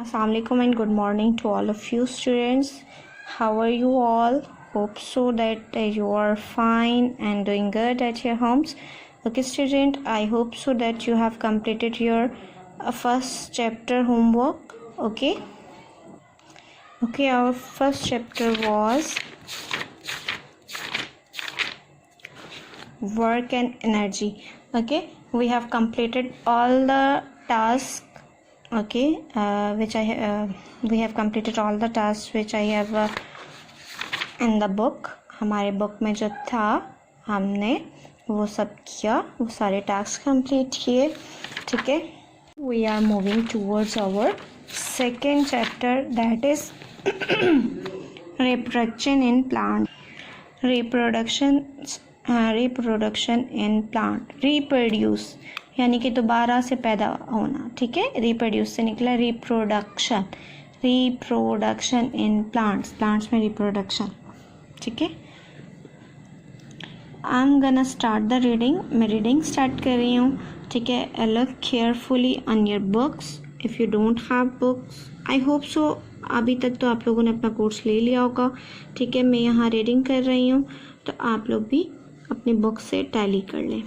Assalamualaikum and good morning to all of you students. How are you all? Hope so that you are fine and doing good at your homes. Okay student, I hope so that you have completed your first chapter homework. Okay, our first chapter was work and energy. Okay, we have completed all the tasks. Okay, we have completed all the tasks which I have in the book. हमारे book में जो था हमने वो सब किया, वो सारे टास्क कंप्लीट किए. ठीक है, we are moving towards our second chapter, that is reproduction in plant. reproduction in plant. reproduce यानी कि दोबारा से पैदा होना. ठीक है, reproduce से निकला reproduction in plants में reproduction. ठीक है, I'm gonna start the reading. मैं रीडिंग स्टार्ट कर रही हूँ. ठीक है, look carefully on your books. if you don't have books, I hope so अभी तक तो आप लोगों ने अपना कोर्स ले लिया होगा. ठीक है, मैं यहाँ रीडिंग कर रही हूँ तो आप लोग भी अपनी बुक से टैली कर लें.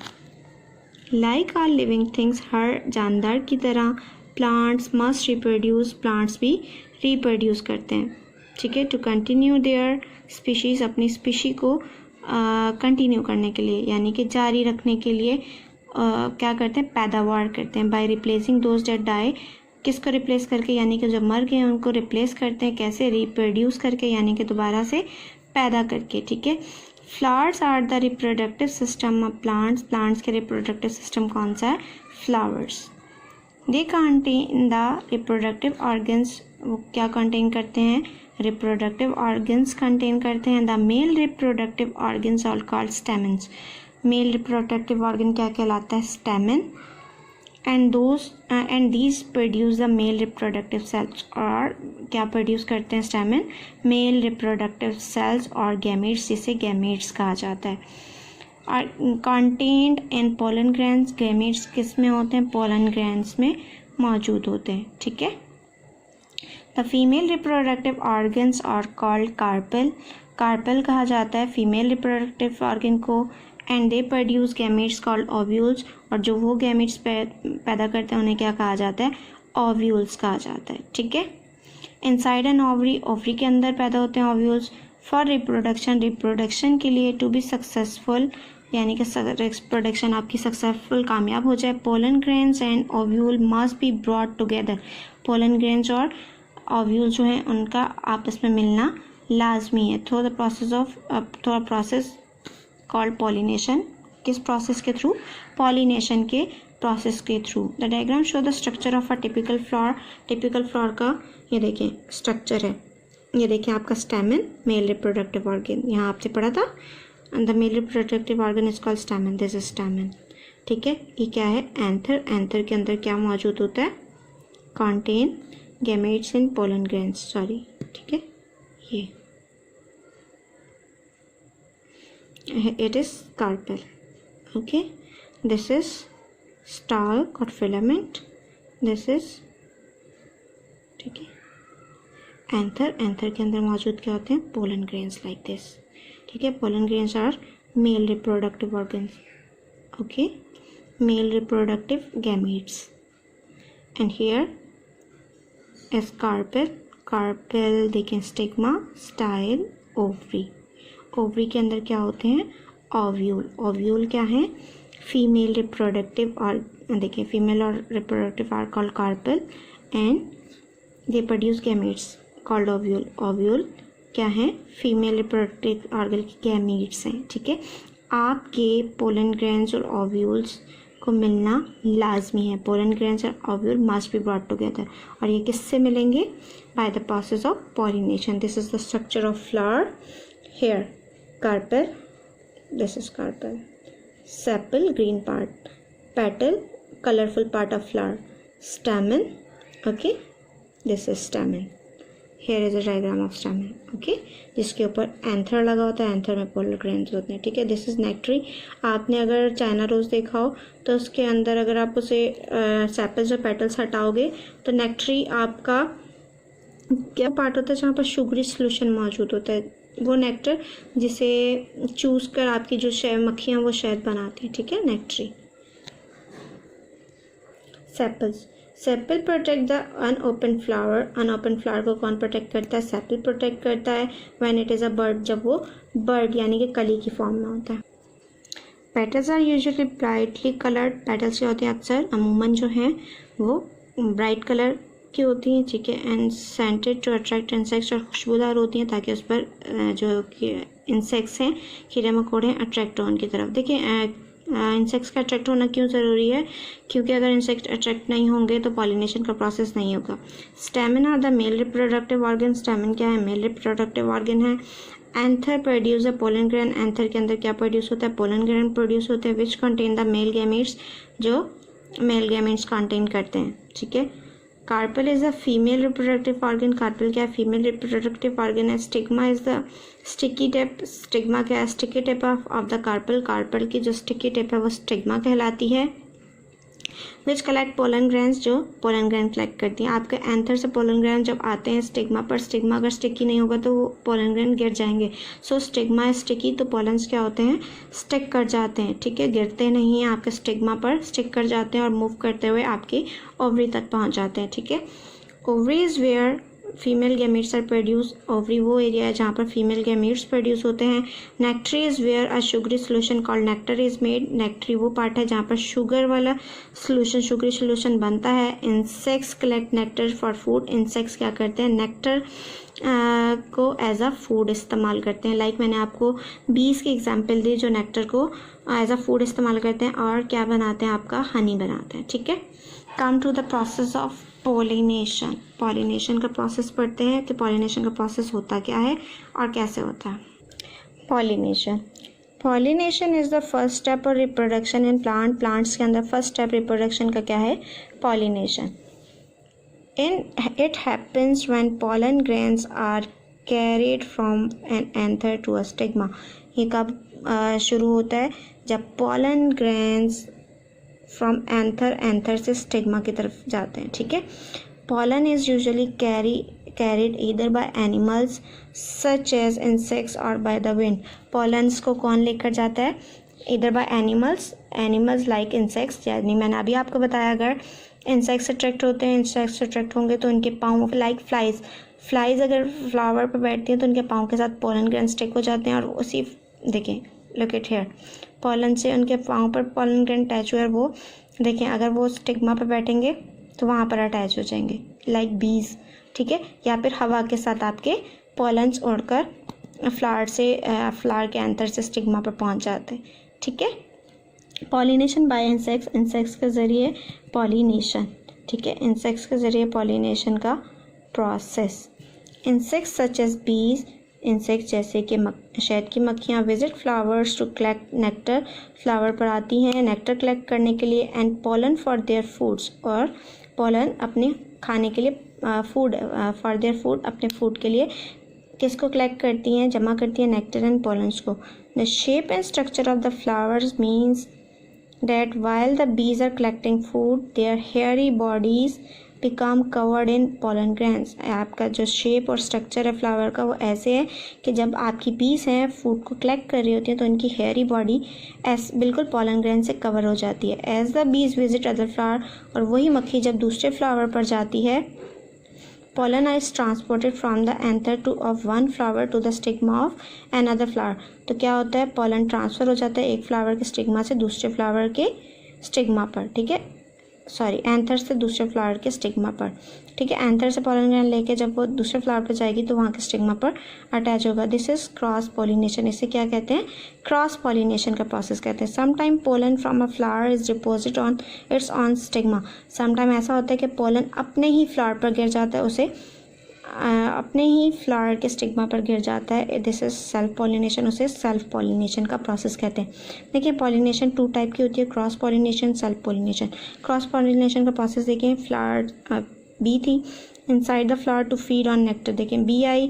लाइक आर लिविंग थिंग्स, हर जानदार की तरह प्लांट्स मस्ट रिप्रोड्यूस, प्लांट्स भी रिप्रोड्यूस करते हैं. ठीक है, टू कंटिन्यू देयर स्पीशीज़, अपनी स्पीशी को कंटिन्यू करने के लिए यानी कि जारी रखने के लिए क्या करते हैं, पैदावार करते हैं. By replacing those that die, किसको रिप्लेस करके, यानी कि जो मर गए हैं उनको रिप्लेस करते हैं. कैसे, रिप्रोड्यूस करके यानी कि दोबारा से पैदा करके. ठीक है, flowers are the reproductive system of plants, plants के रिप्रोडक्टिव सिस्टम कौन सा है, flowers. They contain the reproductive organs, वो क्या कंटेन करते हैं, रिप्रोडक्टिव ऑर्गन्स कंटेन करते हैं. The male reproductive organs are called stamens, male reproductive organ क्या कहलाता है, stamen. And these produce the male reproductive cells, और क्या प्रोड्यूस करते हैं स्टेमन, मेल रिप्रोडक्टिव सेल्स और गैमेट्स, जिसे गैमेट्स कहा जाता है. और contained in pollen grains, gametes किस में होते हैं, पोलन ग्रैंड्स में मौजूद होते हैं. ठीक है, the female reproductive organs are called carpel, carpel कहा जाता है फीमेल रिप्रोडक्टिव ऑर्गन को. And they produce gametes called ovules, और जो वो गैमेट्स पैदा करते हैं उन्हें क्या कहा जाता है, ओव्यूल्स कहा जाता है. ठीक है, इनसाइड एन ओवरी, ओवरी के अंदर पैदा होते हैं ओव्यूल्स. फॉर रिप्रोडक्शन, रिप्रोडक्शन के लिए, टू बी सक्सेसफुल यानी कि रिप्रोडक्शन आपकी सक्सेसफुल कामयाब हो जाए, pollen grains and ovule must be brought together, pollen grains और ओव्यूल जो हैं उनका आपस में मिलना लाजमी है. Through the process called pollination, किस प्रोसेस के थ्रू, पॉलिनेशन के प्रोसेस के through. The diagram show the structure of a typical flower, typical flower का ये देखें स्ट्रक्चर है. ये देखें आपका स्टेमन, मेल रिप्रोडक्टिव ऑर्गन, यहाँ आपसे पढ़ा था the male reproductive organ is called स्टेमन, this is स्टेमन. ठीक है, ये क्या है, एंथर, एंथर के अंदर क्या मौजूद होता है, कंटेन गैमेट्स इन पोलन ग्रेन्स, सॉरी. ठीक है, ये it is carpel. Okay, this is stalk or filament, this is, ठीक है, एंथर, एंथर के अंदर मौजूद क्या होते हैं, पोलन ग्रेन्स लाइक दिस. ठीक है, pollen grains are male reproductive organs. Okay, male reproductive gametes. And here is carpel, carpel देखें, स्टिग्मा, स्टाइल, ओवरी, ओवरी के अंदर क्या होते हैं, ओव्यूल, ओव्यूल क्या है, फीमेल रिप्रोडक्टिव, और देखिए फीमेल और reproductive are called carpel and they produce gametes called ovule. Ovule क्या है, फीमेल रिप्रोडक्टिव ऑर्गन की गैमेट्स हैं. ठीक है, आपके पोलन ग्रेन्स और ओव्यूल्स को मिलना लाजमी है. पोलन ग्रेन्स और ovule must be brought together, और ये किससे मिलेंगे, by the process of pollination. This is the structure of flower. Here, carpel, this is carpel. Sepal, green part. Petal, colorful part of flower. Stamen, okay, this is stamen. Here is a diagram of stamen, okay, जिसके ऊपर anther लगा होता है, anther में pollen grains होते हैं. ठीक है, दिस इज नेक्टरी. आपने अगर चाइना रोज देखा हो तो उसके अंदर अगर आप उसे सेपल्स और पेटल्स हटाओगे तो नेक्टरी आपका क्या पार्ट होता है जहाँ पर शुगरी सोल्यूशन मौजूद होता है, वो नेक्टर जिसे चूज़ कर आपकी जो मक्खियाँ वो शहद बनाती हैं, ठीक है, nectary. Sepals, sepal protect the unopen flower, unopen flower को कौन प्रोटेक्ट करता है, सेपल प्रोटेक्ट करता है when it is a bird, जब वो बर्ड यानी कि कली की फॉर्म में होता है। Petals are usually brightly coloured, petals क्या होते हैं अक्सर अमूमन जो हैं वो ब्राइट कलर की होती हैं, ठीक है, and scented to attract insects, और खुशबूदार होती हैं ताकि उस पर जो इंसेक्ट्स हैं, कीड़े मकोड़े हैं, अट्रैक्ट हो उनकी तरफ। देखिए इंसेक्ट्स का अट्रैक्ट होना क्यों ज़रूरी है, क्योंकि अगर इंसेक्ट अट्रैक्ट नहीं होंगे तो पॉलिनेशन का प्रोसेस नहीं होगा। Stamen are the male reproductive organ, stamen क्या है, मेल रिप्रोडक्टिव ऑर्गन है। Anther produce a pollen grain, anther के अंदर क्या प्रोड्यूस होता है, पोलन ग्रेन प्रोड्यूस होते हैं, which contain the male gametes, जो मेल गैमेट्स कंटेन करते हैं, ठीक है। Carpel is a female reproductive organ, carpel क्या है, फीमेल रिप्रोडक्टिव ऑर्गन है। Stigma is the sticky tip, stigma क्या है, sticky tip of the carpel, carpel की जो स्टिकी टिप है वो स्टिग्मा कहलाती है। विच कलेक्ट पोलन ग्रेन्स, जो पोलन ग्रेन कलेक्ट करती हैं। आपके एंथर से पोलन ग्रेन जब आते हैं स्टिग्मा पर, स्टिग्मा अगर स्टिकी नहीं होगा तो वो पोलन ग्रेन गिर जाएंगे। सो स्टिग्मा स्टिकी, तो पोलन्स क्या होते हैं, स्टिक कर जाते हैं, ठीक है, गिरते नहीं हैं आपके स्टिग्मा पर, स्टिक कर जाते हैं और मूव करते हुए आपकी ओवरी तक पहुंच जाते हैं, ठीक है। Ovary is where female gametes are produce, ovary वो एरिया है जहाँ पर फीमेल गैमेट्स प्रोड्यूस होते हैं। Nectary is where a sugary solution called nectar is made, nectary वो पार्ट है जहाँ पर शुगर वाला सोल्यूशन, शुगरी सोल्यूशन बनता है। Insects collect nectar for food, insects क्या करते हैं, नेक्टर को एज अ फूड इस्तेमाल करते हैं। लाइक मैंने आपको बीज की एग्जाम्पल दी जो नेक्टर को एज अ फूड इस्तेमाल करते हैं और क्या बनाते हैं, आपका हनी बनाते हैं, ठीक है। Come to the process of pollination, pollination का प्रोसेस पढ़ते हैं कि पॉलिनेशन का प्रोसेस होता क्या है और कैसे होता है। Pollination, pollination is the first step और रिप्रोडक्शन इन प्लांट, प्लांट्स के अंदर फर्स्ट स्टेप रिप्रोडक्शन का क्या है, pollination. It happens when pollen grains are carried from an anther to a stigma, ये कब शुरू होता है, जब pollen grains फ्रॉम एंथर से स्टिग्मा की तरफ जाते हैं, ठीक है। pollen is usually carried either by animals such as insects or by the wind, pollens को कौन लेकर जाता है, either by animals like insects, यानी मैंने अभी आपको बताया अगर इंसेक्ट्स अट्रैक्ट होते हैं, इंसेक्ट्स अट्रैक्ट होंगे तो उनके पाँव, लाइक फ्लाइज अगर फ्लावर पर बैठती हैं तो उनके पाँव के साथ पोलन ग्रेन स्टिक हो जाते हैं और उसी, देखें लुक इट हियर, पोलन से उनके पाँव पर पोलन ग्रेन अटैच हुए, वो देखें अगर वो स्टिग्मा पर बैठेंगे तो वहाँ पर अटैच हो जाएंगे लाइक बीज, ठीक है, या फिर हवा के साथ आपके पोलन्स उड़कर फ्लावर के एंथर से स्टिग्मा पर पहुँच जाते हैं, ठीक है। पॉलिनेशन बाय इंसेक्ट्स, इंसेक्ट्स के ज़रिए पॉलिनेशन, ठीक है, इंसेक्ट्स के ज़रिए पॉलिनेशन का process. Insects such as bees, insects जैसे कि शहद की मक्खियाँ visit flowers to collect nectar, flower पर आती हैं नेक्टर कलेक्ट करने के लिए, and pollen for their foods, और पोलन अपने खाने के लिए फूड फॉर देयर फूड, अपने फूड के लिए किसको कलेक्ट करती हैं, जमा करती हैं, नेक्टर एंड पोलन्स को। The shape and structure of the flowers means that while the bees are collecting food, their hairy bodies become covered in pollen grains, आपका जो शेप और स्ट्रक्चर है फ्लावर का वो ऐसे है कि जब आपकी बीज हैं फूड को कलेक्ट कर रही होती हैं तो उनकी हेयरी बॉडी बिल्कुल पोलन ग्रेन से कवर हो जाती है। As the bees visit other flower, और वही मक्खी जब दूसरे फ्लावर पर जाती है, pollen is transported from the anther of one flower to the stigma of another flower, तो क्या होता है, pollen ट्रांसफ़र हो जाता है एक फ्लावर के स्टिग्मा से दूसरे फ्लावर के स्टिग्मा पर, ठीक है, सॉरी एंथर से दूसरे फ्लावर के स्टिग्मा पर, ठीक है। एंथर से पोलन ग्रेन लेके जब वो दूसरे फ्लावर पर जाएगी तो वहाँ के स्टिग्मा पर अटैच होगा। दिस इज क्रॉस पॉलिनेशन, इसे क्या कहते हैं, क्रॉस पॉलिनेशन का प्रोसेस कहते हैं। Sometime pollen from a flower is deposit on it's on stigma, sometime ऐसा होता है कि पोलन अपने ही फ्लावर पर गिर जाता है, उसे अपने ही फ्लावर के स्टिग्मा पर गिर जाता है। दिस इज सेल्फ पॉलिनेशन, उसे सेल्फ पॉलिनेशन का प्रोसेस कहते हैं। देखिए पॉलिनेशन टू टाइप की होती है, cross pollination, self pollination. Cross pollination का प्रोसेस देखिए, फ्लावर बी थी inside the flower to feed on nectar, देखिए बी आई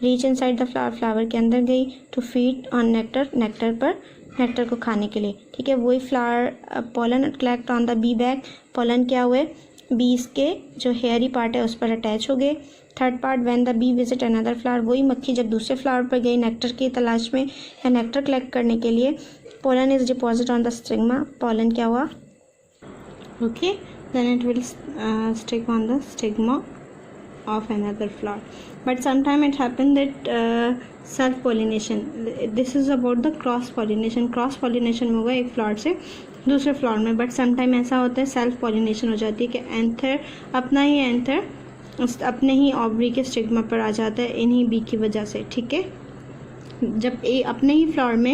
reach inside the flower, flower के अंदर गई to feed on nectar, nectar पर नेक्टर को खाने के लिए, ठीक है। वही flower pollen collect on the B bag, pollen क्या हुए बीज के जो हेयरी पार्ट है उस पर अटैच हो गए। Third part, when the bee visit another flower, वही मक्खी जब दूसरे फ्लावर पर गई नेक्टर की तलाश में या नेक्टर कलेक्ट करने के लिए, pollen is deposit on the stigma, pollen क्या हुआ, okay, then it will stick on the stigma of another flower. But sometime it happen that self pollination, this is about the cross pollination. Cross pollination होगा एक flower से दूसरे flower में, but sometime ऐसा होता है सेल्फ पॉलिनेशन हो जाती है कि एंथर अपना ही एंथर अपने ही ऑवरी के स्टिग्मा पर आ जाता है इन्हीं बी की वजह से, ठीक है। जब अपने ही फ्लावर में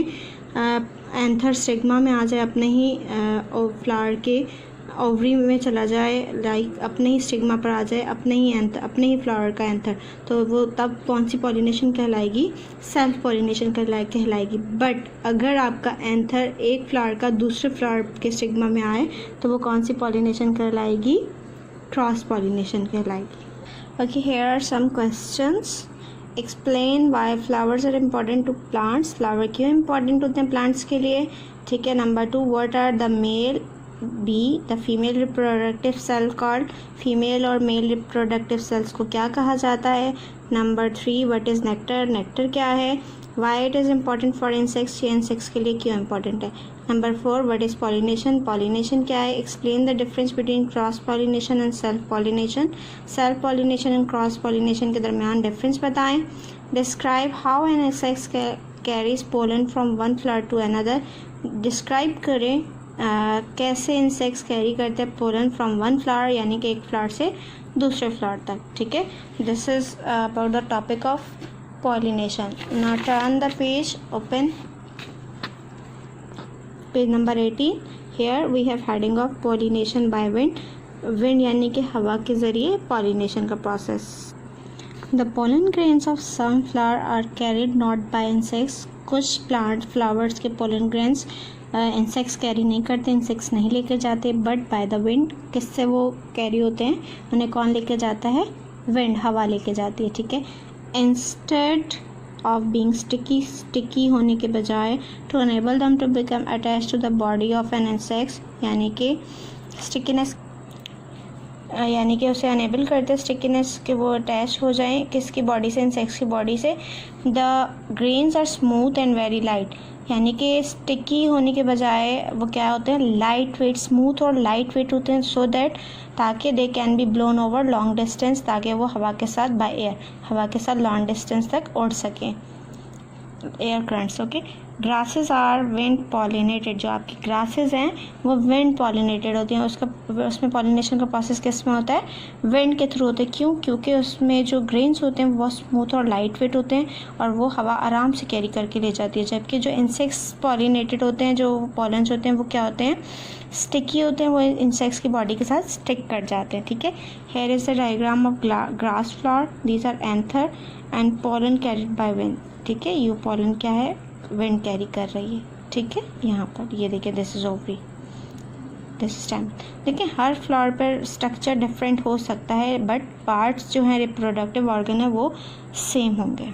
एंथर स्टिग्मा में आ जाए, अपने ही फ्लावर के ओवरी में चला जाए, लाइक अपने ही स्टिग्मा पर आ जाए, अपने ही फ्लावर का एंथर, तो वो तब कौन सी पॉलिनेशन कहलाएगी, सेल्फ पॉलिनेशन कहलाएगी। बट अगर आपका एंथर एक फ्लावर का दूसरे फ्लावर के स्टिग्मा में आए तो वो कौन सी पॉलिनेशन कहलाएगी, क्रॉस पॉलिनेशन कहलाएगी। Okay, here are some questions. Explain why flowers are important to plants, flower क्यों इम्पॉर्टेंट होते हैं प्लांट्स के लिए, ठीक है। Number 2, what are the male, be the female reproductive cell called, female और मेल रिप्रोडक्टिव सेल्स को क्या कहा जाता है। Number 3, what is nectar, nectar क्या है। Why it is important for insects, ये इंसेक्ट्स के लिए क्यों इम्पॉर्टेंट है। Number 4, what is pollination, pollination क्या है। Explain the difference between cross pollination and self pollination, self pollination and cross pollination के दरमियान डिफरेंस बताएं। Describe how an insect carries pollen from one flower to another, describe करें कैसे insects carry करते हैं pollen from one flower, यानी कि एक फ्लावर से दूसरे फ्लावर तक, ठीक है। This is about the topic of pollination. Now turn the page, open page number 18। Here we have heading of pollination by wind, wind यानी कि हवा के ज़रिए पॉलिनेशन का process. The pollen grains of some flower are carried not by insects, कुछ plant flowers के pollen grains insects carry नहीं करते, इंसेक्ट्स नहीं लेके जाते, बट बाय द विंड, किससे वो कैरी होते हैं, उन्हें कौन लेके जाता है, विंड, हवा लेके जाती है, ठीक है। Instead of being sticky, sticky होने के बजाय, to enable them to become attach to the body of an insects, यानी कि स्टिकीनेस, यानी कि उसे अनेबल करते हैं स्टिकीनेस कि वो अटैच हो जाएं किसकी बॉडी से, इंसेक्ट्स की बॉडी से। The grains are smooth and very light, यानी कि स्टिकी होने के बजाय वो क्या होते हैं, लाइट वेट, स्मूथ और लाइट वेट होते हैं, सो दैट ताकि they can be blown over long distance, ताकि वो हवा के साथ बाय एयर, हवा के साथ लॉन्ग डिस्टेंस तक उड़ सकें, air currents, okay. Grasses are wind pollinated, जो आपकी ग्रासेस हैं वो विंड पॉलिनेटेड होती हैं, उसमें पॉलिनेशन का प्रोसेस किस में होता है, विंड के थ्रू होते हैं। क्यों, क्योंकि उसमें जो ग्रेन्स होते हैं वो स्मूथ और लाइट वेट होते हैं और वो हवा आराम से कैरी करके ले जाती है, जबकि जो इंसेक्ट्स पॉलिनेटेड होते हैं, जो पॉलन्स होते हैं, वो क्या होते हैं, स्टिकी होते हैं, वो इंसेक्ट्स की बॉडी के साथ स्टिक कर जाते हैं, ठीक है। Here is the diagram of grass flower, these are anther and pollen carried by wind, ठीक है। यू पोलन क्या है, विंड कैरी कर रही है, ठीक है। यहाँ पर ये देखिए, this is ovary, this stem. देखिए हर फ्लावर पर स्ट्रक्चर डिफरेंट हो सकता है, बट पार्ट्स जो हैं रिप्रोडक्टिव ऑर्गन है वो सेम होंगे।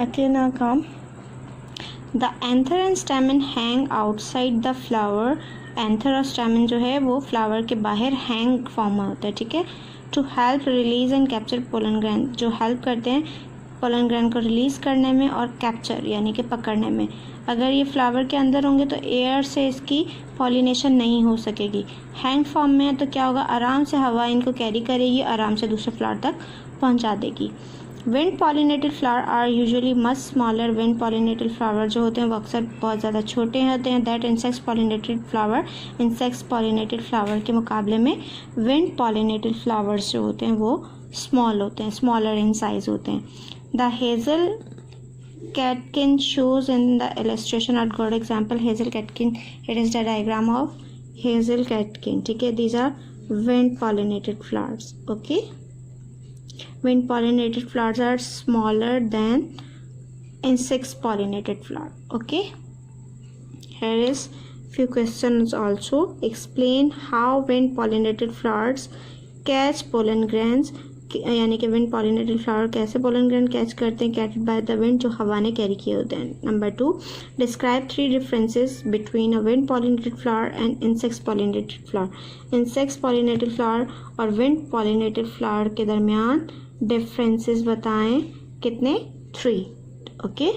ओके, ना काम the anther and स्टेमन hang outside the flower, anther और स्टेमन जो है वो फ्लावर के बाहर हैंग फॉर्म होता है, ठीक है। To help release and capture pollen grain, जो हेल्प करते हैं पोलन ग्रैन को रिलीज़ करने में और कैप्चर यानी कि पकड़ने में। अगर ये फ्लावर के अंदर होंगे तो एयर से इसकी पॉलिनेशन नहीं हो सकेगी। हैंग फॉर्म में है तो क्या होगा, आराम से हवा इनको कैरी करेगी, आराम से दूसरे फ्लावर तक पहुंचा देगी। Wind pollinated flower are usually much smaller, wind pollinated flower जो होते हैं वो अक्सर बहुत ज़्यादा छोटे होते हैं। That insects pollinated flower, insects pollinated flower के मुकाबले में विंड पॉलिनेटेड फ्लावर्स जो होते हैं वो स्मॉल होते हैं, स्मॉलर इन साइज होते हैं। The hazel catkin shows in the illustration are good example. Hazel catkin, it is the diagram of hazel catkin, ठीक है। These are wind pollinated flowers, okay. Wind pollinated flowers are smaller than insects pollinated flower, okay. Here is few questions also. Explain how wind pollinated flowers catch pollen grains, यानी कि wind pollinated flower कैसे pollen grain catch करते हैं, CATET by the wind, जो हवा ने carry किए होते हैं। Number 2, describe 3 differences between a wind pollinated flower and insects pollinated flower. Insects pollinated flower और विंड पॉलिनेटेड फ्लावर के दरमियान डिफरेंसेस बताएं। कितने? 3। ओके,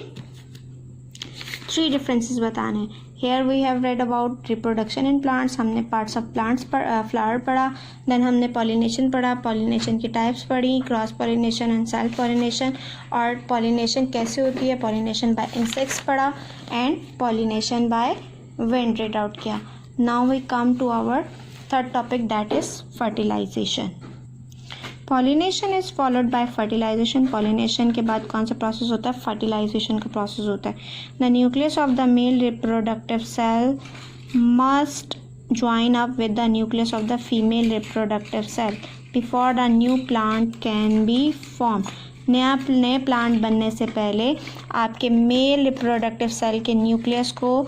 3 डिफरेंसेस बताने हैं। Here we have read about reproduction in plants, हमने parts of plants flower पढ़ा, then हमने pollination पढ़ा, pollination की types पढ़ी, cross pollination and self pollination, और pollination कैसे होती है, pollination by insects पढ़ा and pollination by wind read out किया। Now we come to our third topic, that is fertilization. Pollination is followed by fertilization. Pollination के बाद कौन सा प्रोसेस होता है? फर्टिलाइजेशन का प्रोसेस होता है। The nucleus of the male reproductive cell must join up with the nucleus of the female reproductive cell before the new plant can be form. नए प्लांट बनने से पहले आपके मेल रिप्रोडक्टिव सेल के nucleus को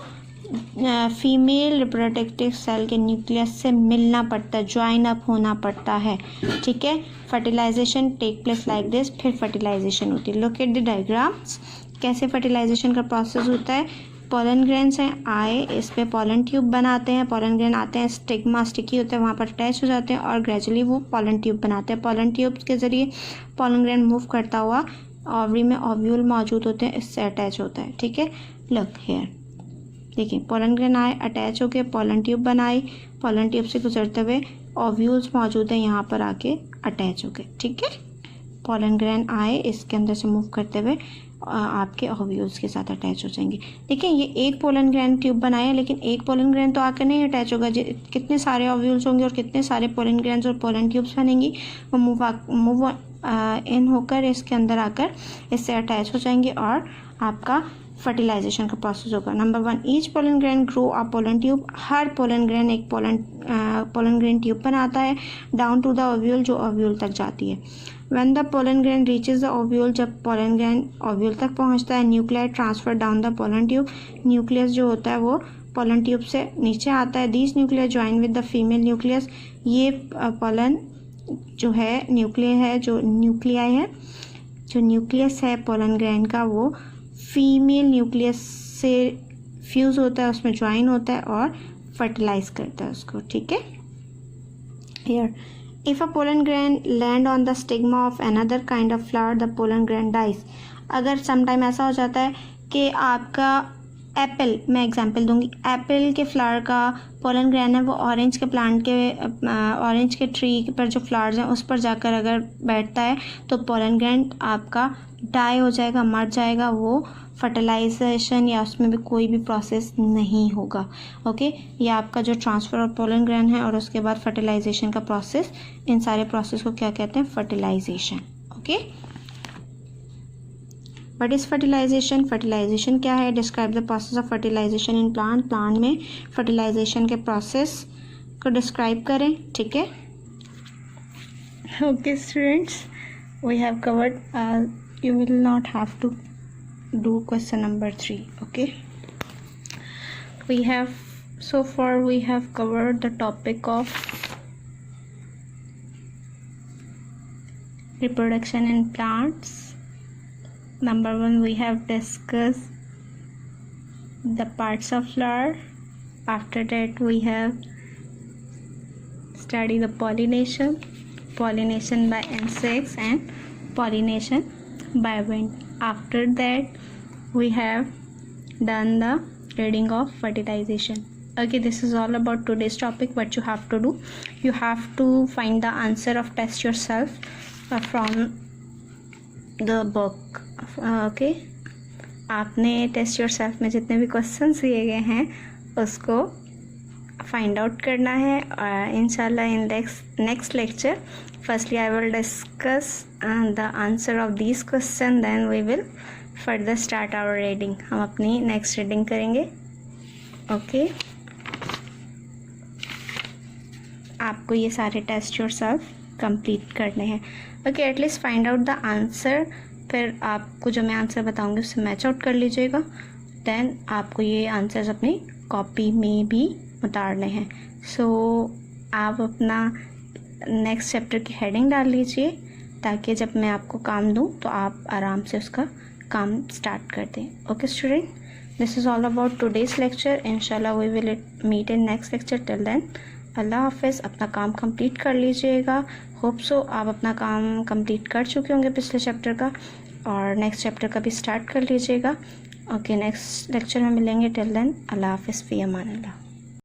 female reproductive cell के nucleus से मिलना पड़ता है, ज्वाइन अप होना पड़ता है। ठीक है, fertilization take place like this, फिर फर्टिलाइजेशन होती है। लुक एट द डायग्राम्स, कैसे फर्टिलाइजेशन का प्रोसेस होता है। पोलन ग्रेन्स हैं, आए इस पे पोलन ट्यूब बनाते हैं, पोलन ग्रेन आते हैं, स्टिग्मा स्टिकी होता है, वहाँ पर अटैच हो जाते हैं और ग्रेजुअली वो पोलन ट्यूब बनाते हैं। पोलन ट्यूब के ज़रिए पोलन ग्रेन मूव करता हुआ ओवरी में ओव्यूल मौजूद होते हैं, इससे अटैच होता है। ठीक है, लुक हेयर, देखिए पोलन ग्रेन आए, अटैच होके पोलन ट्यूब बनाई, पोलन ट्यूब से गुजरते हुए ओव्यूल्स मौजूद हैं, यहाँ पर आके अटैच हो गए। ठीक है, पोलन ग्रेन आए, इसके अंदर से मूव करते हुए आपके ओव्यूल्स के साथ अटैच हो जाएंगे। देखिए ये एक पोलन ग्रेन ट्यूब बनाया, लेकिन एक पोलन ग्रेन तो आकर नहीं अटैच होगा, कितने सारे ओव्यूल्स होंगे और कितने सारे पोलन ग्रेन्स और पोलन ट्यूब्स बनेंगी, वो मूव इन होकर इसके अंदर आकर इससे अटैच हो जाएंगे और आपका फर्टिलाइजेशन का प्रोसेस होगा। Number 1, each pollen grain grow a pollen tube. Her pollen grain एक पोलन ग्रेन ट्यूब बनाता है डाउन टू द ओव्यूल, जो ओव्यूल तक जाती है। When the pollen grain reaches the ovule, जब पोलन ग्रेन ओव्यूल तक पहुंचता है, nuclei transfer down the pollen tube. Nucleus जो होता है वो पोलन ट्यूब से नीचे आता है। These nuclear join with the female nucleus. ये पोलन जो है न्यूक्लियर है, जो न्यूक्लियाई है, जो न्यूक्लियस है पोलन ग्रेन का, वो फीमेल न्यूक्लियस से फ्यूज़ होता है, उसमें ज्वाइन होता है और फर्टिलाइज करता है उसको। ठीक है, here if a pollen grain land on the stigma of another kind of flower, the pollen grain dies. अगर समटाइम ऐसा हो जाता है कि आपका एप्पल, मैं एग्जांपल दूंगी, एप्पल के फ्लावर का पोलन ग्रेन है, वो ऑरेंज के प्लांट के ऑरेंज के ट्री पर जो फ्लावर्स हैं उस पर जाकर अगर बैठता है तो पोलन ग्रेन आपका डाई हो जाएगा, मर जाएगा, वो फर्टिलाइजेशन या उसमें भी कोई भी प्रोसेस नहीं होगा। ओके, ये आपका जो ट्रांसफ़र ऑफ पोलन ग्रेन है और उसके बाद फर्टिलाइजेशन का प्रोसेस, इन सारे प्रोसेस को क्या कहते हैं? Fertilization. Okay, what is fertilization? Fertilization क्या है? Describe the process of fertilization in plant. Plant में फर्टिलाइजेशन के प्रोसेस को डिस्क्राइब करें। ठीक है, okay students, we have covered, you will not have to do question number 3. Okay, so far we have covered the topic of reproduction in plants. Number 1, we have discussed the parts of flower. After that we have studied the pollination by insects and pollination by wind. After that we have done the reading of fertilization. Okay, this is all about today's topic. What you have to do, you have to find the answer of test yourself from the book. Okay, आपने test your self में जितने भी questions दिए गए हैं उसको find out करना है। इंशाल्लाह इन next lecture firstly I will discuss the answer of these questions, then we will further start our reading. हम अपनी next reading करेंगे। ओके, आपको ये सारे टेस्ट योरसेल्फ कंप्लीट करने हैं। Okay, at least find out the answer, फिर आपको जो मैं आंसर बताऊंगी उससे मैच आउट कर लीजिएगा। देन आपको ये आंसर्स अपनी कॉपी में भी उतारने हैं। सो आप अपना नेक्स्ट चैप्टर की हेडिंग डाल लीजिए ताकि जब मैं आपको काम दूँ तो आप आराम से उसका काम स्टार्ट कर दें. Okay student, this is all about today's lecture. इंशाल्लाह we will meet in next lecture. Till then अल्लाह हाफिज़. अपना काम कंप्लीट कर लीजिएगा. होप सो आप अपना काम कंप्लीट कर चुके होंगे पिछले चैप्टर का, और नेक्स्ट चैप्टर का भी स्टार्ट कर लीजिएगा. ओके, नेक्स्ट लेक्चर में मिलेंगे. टिल देन अल्लाह हाफिज़. फ़ी अमान अल्लाह.